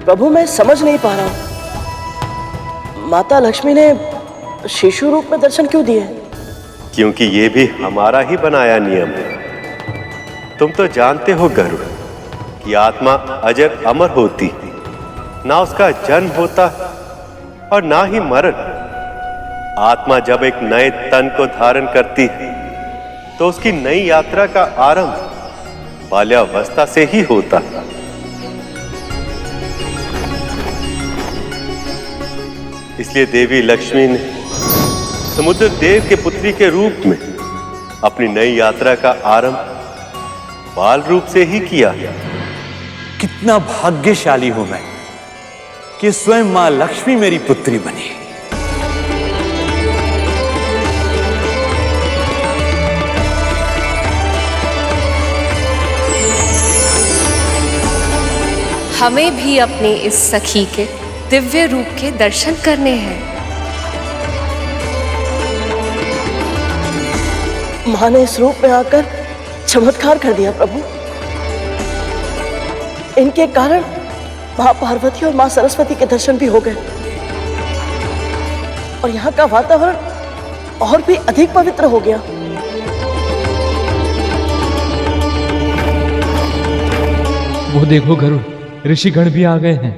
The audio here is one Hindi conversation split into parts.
प्रभु मैं समझ नहीं पा रहा हूं, माता लक्ष्मी ने शिशु रूप में दर्शन क्यों दिए? क्योंकि ये भी हमारा ही बनाया नियम है। तुम तो जानते हो गरुड़ कि आत्मा अजर अमर होती, ना उसका जन्म होता और ना ही मरण। आत्मा जब एक नए तन को धारण करती है तो उसकी नई यात्रा का आरंभ बाल्यावस्था से ही होता है। इसलिए देवी लक्ष्मी ने समुद्र देव के पुत्री के रूप में अपनी नई यात्रा का आरंभ बाल रूप से ही किया। कितना भाग्यशाली हूं मैं कि स्वयं मां लक्ष्मी मेरी पुत्री बनी। हमें भी अपने इस सखी के दिव्य रूप के दर्शन करने हैं। मां ने इस रूप में आकर चमत्कार कर दिया प्रभु। इनके कारण मां पार्वती और मां सरस्वती के दर्शन भी हो गए और यहाँ का वातावरण और भी अधिक पवित्र हो गया। वो देखो गरुड़, ऋषिगण भी आ गए हैं।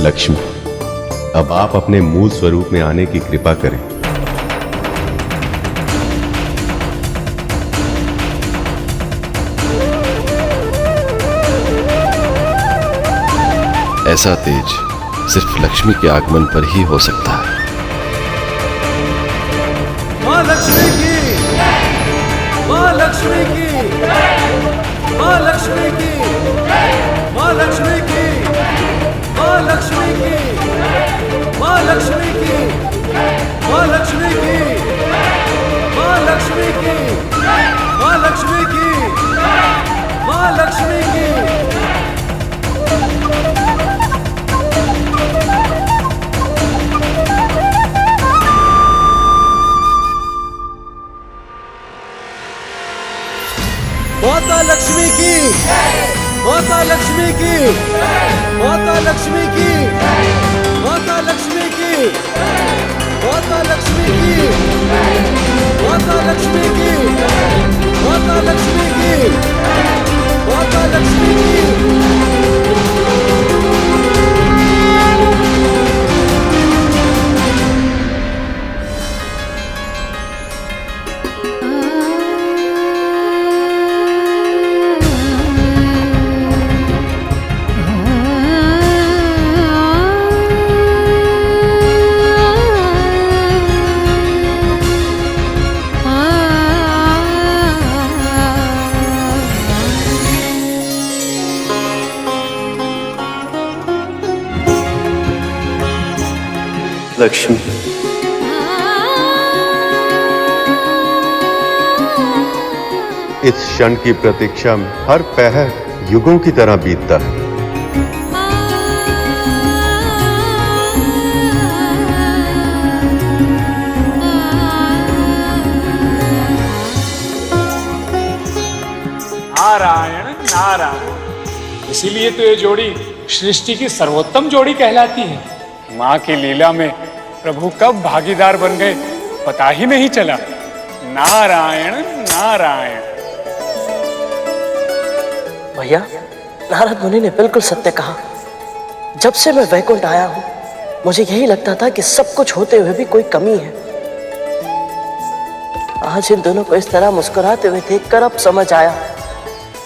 लक्ष्मी, अब आप अपने मूल स्वरूप में आने की कृपा करें। ऐसा तेज सिर्फ लक्ष्मी के आगमन पर ही हो सकता है। मां लक्ष्मी की, मां लक्ष्मी की, मां लक्ष्मी की, मां लक्ष्मी की, मां लक्ष्मी की, मां लक्ष्मी की, मां लक्ष्मी की, मां लक्ष्मी की, मां लक्ष्मी की, मां लक्ष्मी की। माता लक्ष्मी की, माता लक्ष्मी की, माता लक्ष्मी की, माता लक्ष्मी की, माता लक्ष्मी की, माता लक्ष्मी की, माता लक्ष्मी की, माता लक्ष्मी की। लक्ष्मी, इस क्षण की प्रतीक्षा में हर पहर युगों की तरह बीतता है। नारायण नारायण, इसीलिए तो ये जोड़ी सृष्टि की सर्वोत्तम जोड़ी कहलाती है। माँ की लीला में प्रभु कब भागीदार बन गए पता ही नहीं चला। नारायण नारायण। भैया, नारद मुनि ने बिल्कुल सत्य कहा। जब से मैं वैकुंठ आया हूं, मुझे यही लगता था कि सब कुछ होते हुए भी कोई कमी है। आज इन दोनों को इस तरह मुस्कुराते हुए देखकर अब समझ आया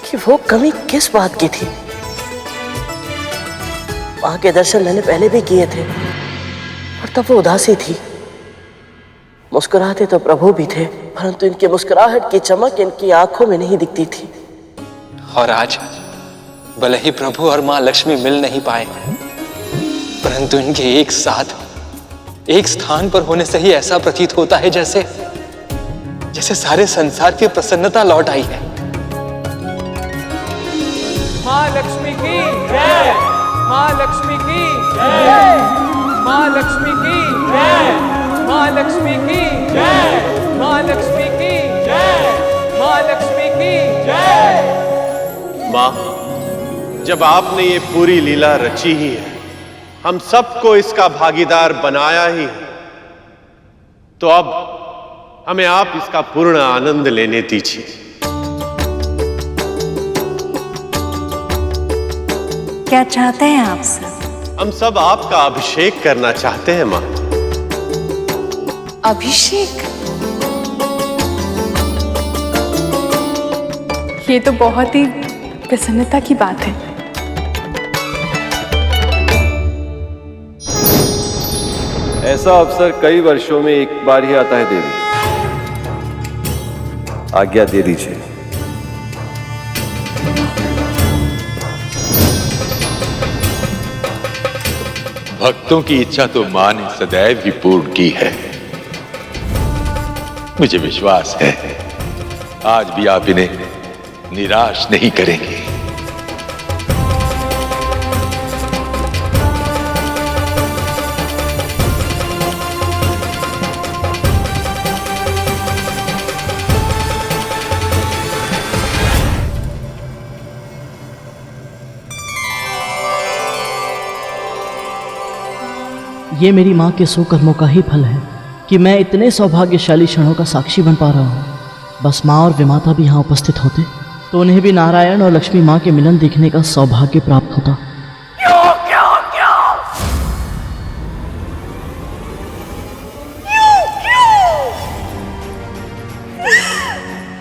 कि वो कमी किस बात की थी। माँ के दर्शन मैंने पहले भी किए थे, और तब वो उदासी थी। मुस्कुराते तो प्रभु भी थे, परंतु इनकी मुस्कुराहट की चमक इनकी आंखों में नहीं दिखती थी। और आज भले ही प्रभु और माँ लक्ष्मी मिल नहीं पाए, परंतु इनके एक साथ एक स्थान पर होने से ही ऐसा प्रतीत होता है जैसे जैसे सारे संसार की प्रसन्नता लौट आई है। माँ लक्ष्मी की जय, माँ लक्ष्मी की जय, माँ लक्ष्मी की जय, माँ लक्ष्मी की जय, माँ लक्ष्मी की जय, माँ लक्ष्मी की जय। माँ, जब आपने ये पूरी लीला रची ही है, हम सबको इसका भागीदार बनाया ही है, तो अब हमें आप इसका पूर्ण आनंद लेने दीजिए। क्या चाहते हैं आप सब? हम सब आपका अभिषेक करना चाहते हैं माँ। अभिषेक? ये तो बहुत ही प्रसन्नता की बात है। ऐसा अवसर कई वर्षों में एक बार ही आता है देवी। आज्ञा दे दीजिए। भक्तों की इच्छा तो मां ने सदैव ही पूर्ण की है। मुझे विश्वास है आज भी आप इन्हें निराश नहीं करेंगे। ये मेरी माँ के सुकर्मों का ही फल है कि मैं इतने सौभाग्यशाली क्षणों का साक्षी बन पा रहा हूँ। बस माँ और विमाता भी यहाँ उपस्थित होते तो उन्हें भी नारायण और लक्ष्मी माँ के मिलन देखने का सौभाग्य प्राप्त होता।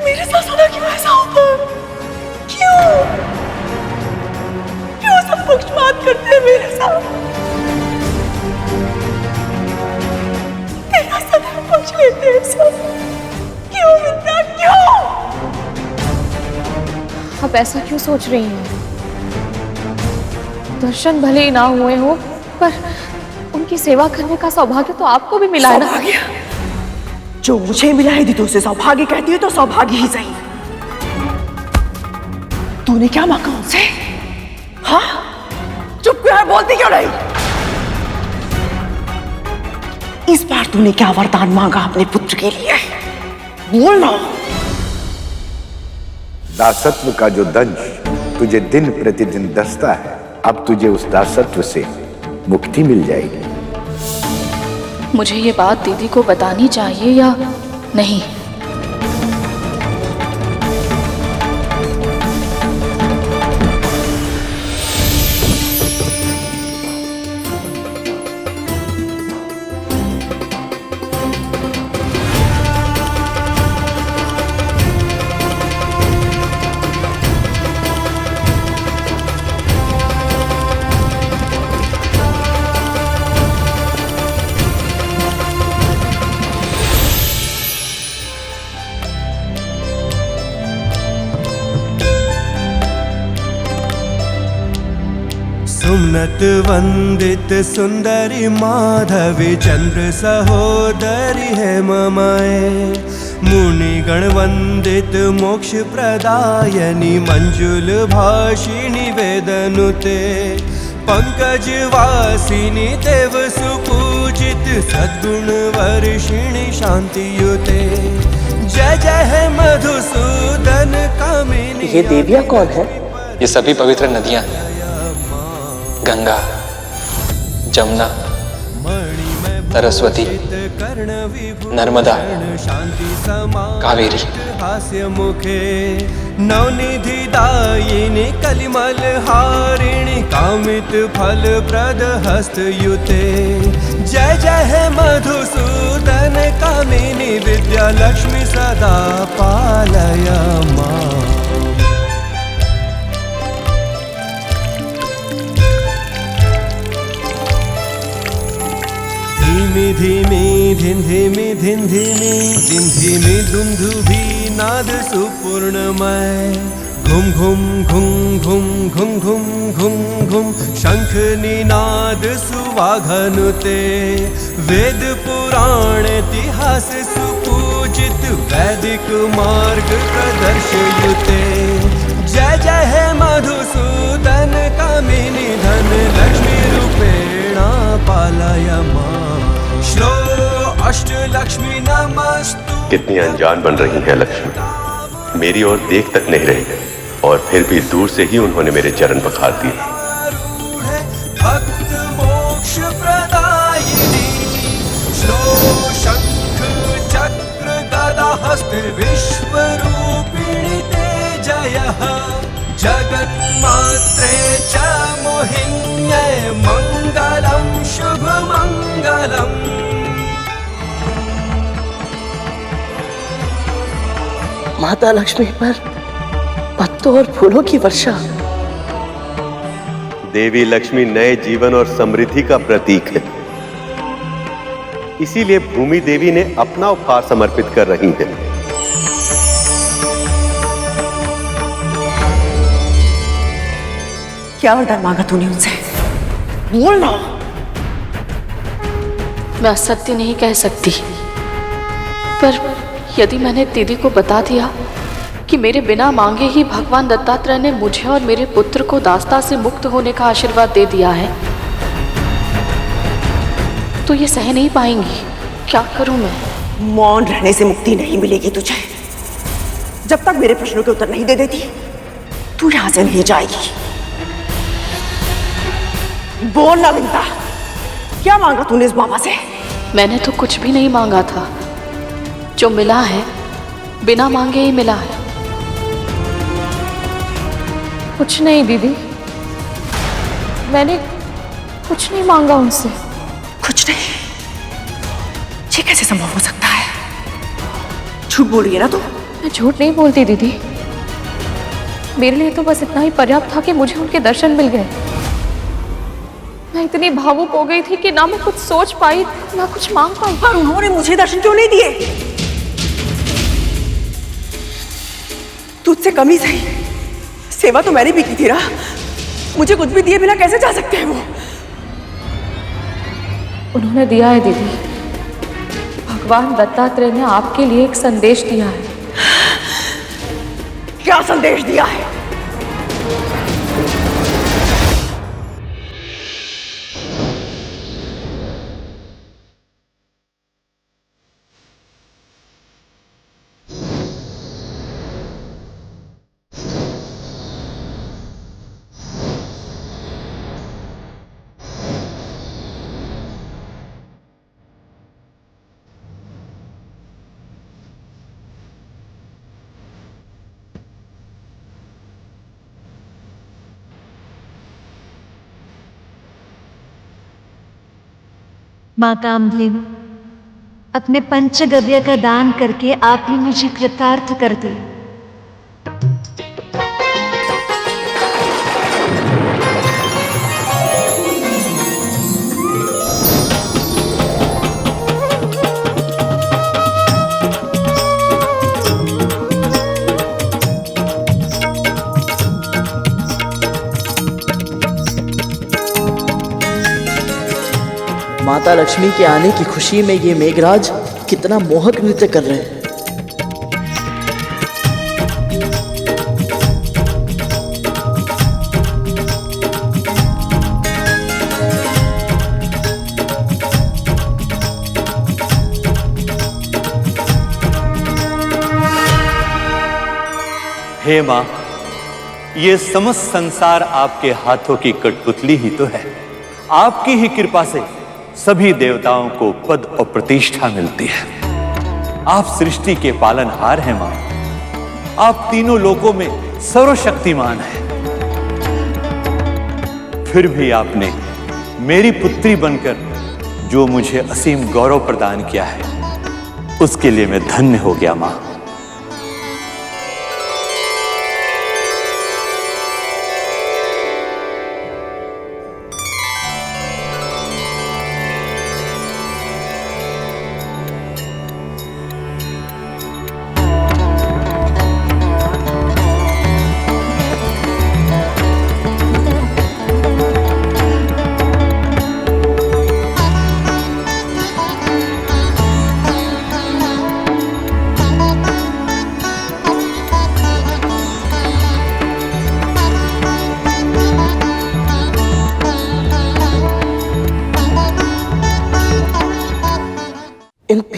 मेरे साथ होना क्यों ऐसा होता? क्यों? क्यों सब पक्षपात करते हैं मेरे साथ? तेरा सदैव पक्ष लेते हैं सब। क्यों मित्रा, क्यों? आप ऐसा क्यों सोच रही हैं? दर्शन भले ही ना हुए हो, पर उनकी सेवा करने का सौभाग्य तो आपको भी मिला है ना। जो मुझे मिला है तो उसे सौभाग्य कहती है तो सौभाग्य ही सही। तूने क्या मांगा उनसे? हाँ, चुप क्यों है, बोलती क्यों नहीं? इस बार तूने क्या वरदान मांगा अपने पुत्र के लिए? बोलना। दासत्व का जो दंश तुझे दिन प्रतिदिन दसता है, अब तुझे उस दासत्व से मुक्ति मिल जाएगी। मुझे ये बात दीदी को बतानी चाहिए या नहीं? सुमनत वंदित सुंदरी माधवी चंद्र सहोदरी है ममाए। मुनिगण वंदित मोक्ष प्रदायनी मंजुल भाषिणी वेदनुते। पंकज वासिनी देव सुपूजित सद्गुण वर्षिणी शांतियुते। जय जय है मधुसूदन कामिनी। ये देवियां कौन है? ये सभी पवित्र नदियां हैं। गंगा, जमुना, सरस्वती, नर्मदा, कावेरी। हास्य मुखे नवनिधि दायिनी कलिमल हारिणी कामित फल प्रद हस्तयुते। जय जय है मधुसूदन कामिनी विद्या लक्ष्मी सदा पालय मां। धीमी धिंधिमी धिंधिमी धिंधिमी दुंदुभी नाद सुपूर्णमय घुम घुम घुम घुम घुम घुम घुम घुम शंख निनाद सुवाघनुते वेद पुराण इतिहास सुपूजित वैदिक मार्ग प्रदर्शयुते जय जय हे मधुसूदन कामिनी धन लक्ष्मी रूपेणा पालय मां श्लो अष्ट लक्ष्मी नमस्तु। कितनी अनजान बन रही है लक्ष्मी, मेरी ओर देख तक नहीं रही और फिर भी दूर से ही उन्होंने मेरे चरण पखार दिए। भक्त मोक्ष प्रदायिनी श्लो शंख चक्र गदा हस्त विश्व रूपिणी ते जयः जगन्मात्रे च मोहिन्यै मंगलम शुभ मंगलम। माता लक्ष्मी पर पत्तों और फूलों की वर्षा। देवी लक्ष्मी नए जीवन और समृद्धि का प्रतीक है, इसीलिए भूमि देवी ने अपना उपहार समर्पित कर रही है। क्या वरदान मांगा तूने उनसे? बोलना। मैं असत्य नहीं कह सकती, पर यदि मैंने दीदी को बता दिया कि मेरे बिना मांगे ही भगवान दत्तात्रेय ने मुझे और मेरे पुत्र को दास्ता से मुक्त होने का आशीर्वाद दे दिया है, तो ये सह नहीं पाएंगी। क्या करूं मैं? मौन रहने से मुक्ति नहीं मिलेगी तुझे। जब तक मेरे प्रश्नों के उत्तर नहीं दे देती, तू यहां से नहीं जाएगी। बोल ना विंता, क्या मांगा तूने इस बाबा से? मैंने तो कुछ भी नहीं मांगा था, जो मिला है बिना मांगे ही मिला है। कुछ नहीं दीदी, मैंने कुछ नहीं मांगा उनसे। कुछ नहीं? ये कैसे संभव हो सकता है? झूठ बोल रही है ना तू? मैं झूठ नहीं बोलती दीदी, मेरे लिए तो बस इतना ही पर्याप्त था कि मुझे उनके दर्शन मिल गए। मैं इतनी भावुक हो गई थी कि ना मैं कुछ सोच पाई ना कुछ मांग पाई। पर उन्होंने मुझे दर्शन क्यों नहीं दिए? तुझसे कमी सही, सेवा तो मैंने भी की थी ना। मुझे कुछ भी दिए बिना कैसे जा सकते हैं वो? उन्होंने दिया है दीदी, भगवान दत्तात्रेय ने आपके लिए एक संदेश दिया है। क्या संदेश दिया है? माता अम्बलिनी, अपने पंचगव्य का दान करके आप ही मुझे कृतार्थ कर दी। माता लक्ष्मी के आने की खुशी में ये मेघराज कितना मोहक नृत्य कर रहे हैं। हे मां, ये समस्त संसार आपके हाथों की कठपुतली ही तो है। आपकी ही कृपा से सभी देवताओं को पद और प्रतिष्ठा मिलती है। आप सृष्टि के पालनहार हैं मां। आप तीनों लोकों में सर्वशक्तिमान हैं। फिर भी आपने मेरी पुत्री बनकर जो मुझे असीम गौरव प्रदान किया है, उसके लिए मैं धन्य हो गया मां।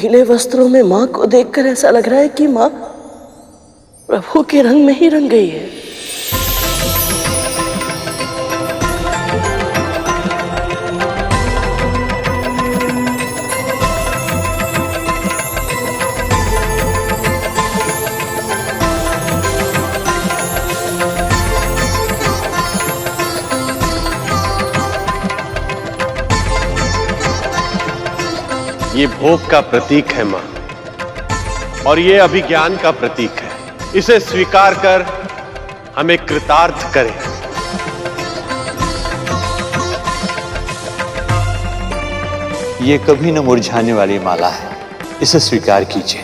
पीले वस्त्रों में माँ को देखकर ऐसा लग रहा है कि माँ प्रभु के रंग में ही रंग गई है। ये भोग का प्रतीक है मां, और ये अभिज्ञान का प्रतीक है। इसे स्वीकार कर हमें कृतार्थ करें। ये कभी न मुरझाने वाली माला है, इसे स्वीकार कीजिए।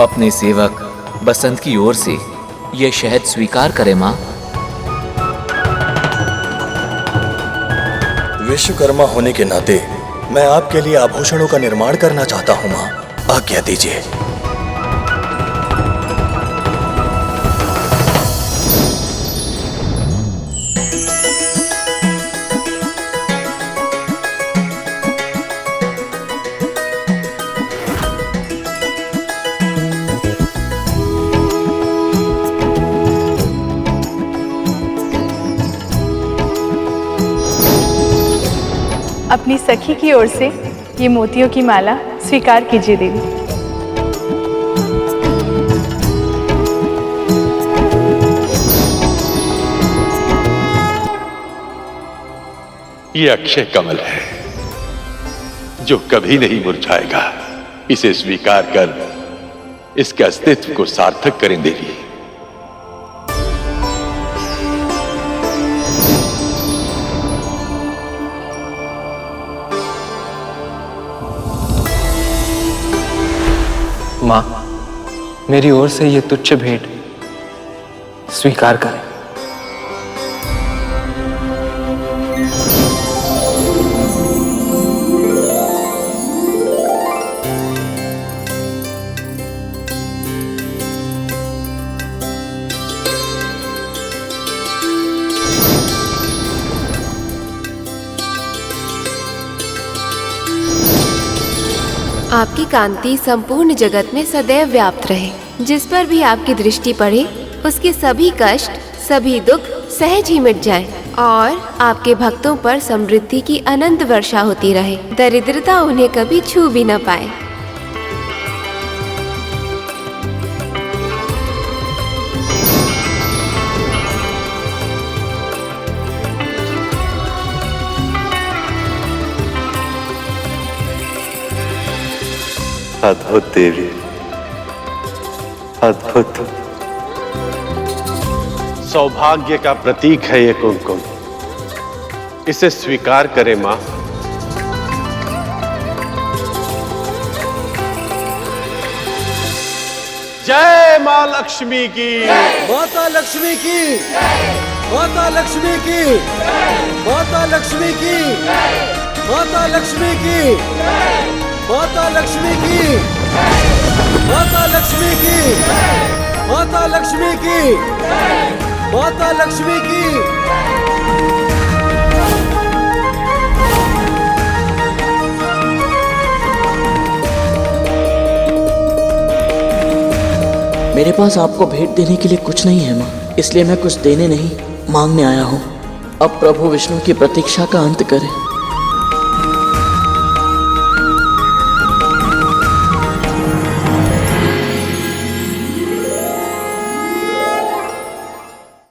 अपने सेवक बसंत की ओर से यह शहद स्वीकार करे मां। विश्वकर्मा होने के नाते मैं आपके लिए आभूषणों का निर्माण करना चाहता हूं मां, आज्ञा दीजिए। अपनी सखी की ओर से ये मोतियों की माला स्वीकार कीजिए देवी। ये अक्षय कमल है जो कभी नहीं मुरझाएगा। इसे स्वीकार कर इसके अस्तित्व को सार्थक करें देवी। मां, मेरी ओर से यह तुच्छ भेंट स्वीकार करें। आपकी कांति संपूर्ण जगत में सदैव व्याप्त रहे। जिस पर भी आपकी दृष्टि पड़े उसके सभी कष्ट, सभी दुख सहज ही मिट जाएं और आपके भक्तों पर समृद्धि की अनंत वर्षा होती रहे। दरिद्रता उन्हें कभी छू भी न पाए। अद्भुत देवी, अद्भुत। सौभाग्य का प्रतीक है ये कुमकुम, इसे स्वीकार करें मां। जय मां लक्ष्मी की, माता लक्ष्मी की, माता लक्ष्मी की, माता लक्ष्मी की, माता लक्ष्मी की, माता लक्ष्मी की, माता लक्ष्मी की, माता लक्ष्मी की, माता लक्ष्मी की। मेरे पास आपको भेंट देने के लिए कुछ नहीं है माँ, इसलिए मैं कुछ देने नहीं मांगने आया हूँ। अब प्रभु विष्णु की प्रतीक्षा का अंत करें।